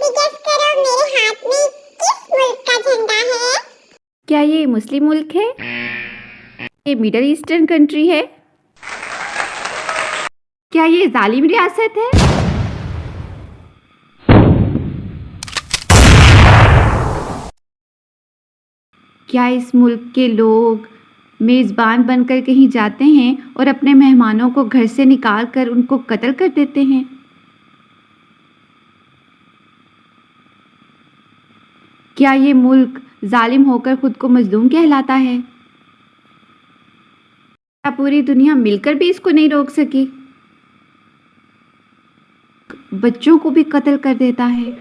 जल्दी गेस करो मेरे हाथ में किस मुल्क का झंडा है? क्या ये मुस्लिम मुल्क है? ये मिडल ईस्टर्न कंट्री है? क्या ये जालिम रियासत है? क्या इस मुल्क के लोग मेज़बान बनकर कहीं जाते हैं और अपने मेहमानों को घर से निकाल कर उनको कत्ल कर देते हैं? क्या ये मुल्क जालिम होकर खुद को मजलूम कहलाता है? क्या पूरी दुनिया मिलकर भी इसको नहीं रोक सकी? बच्चों को भी कत्ल कर देता है।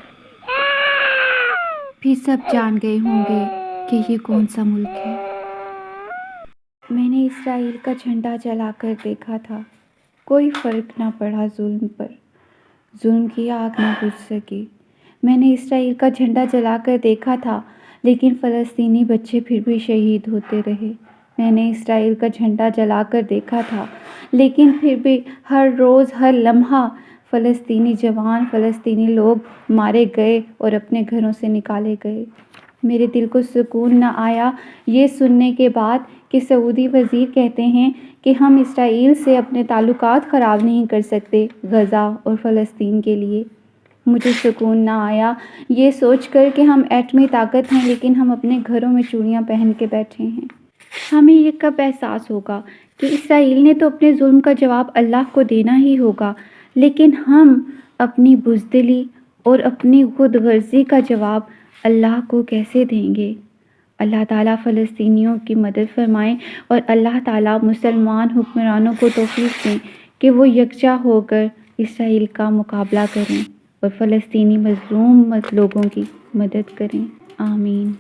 फिर सब जान गए होंगे कि ये कौन सा मुल्क है। मैंने इसराइल का झंडा जलाकर देखा था, कोई फ़र्क ना पड़ा जुल्म पर, जुल्म की आग ना बुझ सकी। मैंने इसराइल का झंडा जलाकर देखा था, लेकिन फ़लस्तीनी बच्चे फिर भी शहीद होते रहे। मैंने इसराइल का झंडा जलाकर देखा था, लेकिन फिर भी हर रोज़ हर लम्हा फ़लस्तीनी जवान, फ़लस्तीनी लोग मारे गए और अपने घरों से निकाले गए। मेरे दिल को सुकून न आया ये सुनने के बाद कि सऊदी वज़ीर कहते हैं कि हम इसराइल से अपने ताल्लुकात ख़राब नहीं कर सकते गज़ा और फ़लस्तीन के लिए। मुझे सुकून ना आया ये सोचकर कि हम एटमी ताकत हैं, लेकिन हम अपने घरों में चूड़ियाँ पहन के बैठे हैं। हमें ये कब एहसास होगा कि इसराइल ने तो अपने जुल्म का जवाब अल्लाह को देना ही होगा, लेकिन हम अपनी बुज़दिली और अपनी खुद गर्जी का जवाब अल्लाह को कैसे देंगे? अल्लाह ताला फ़लस्तीनियों की मदद फरमाएं और अल्लाह ताला मुसलमान हुक्मरानों को तौफीक दें कि वो यकजा होकर इसराइल का मुकाबला करें और फ़लस्तीनी मज़लूम लोगों की मदद करें। आमीन।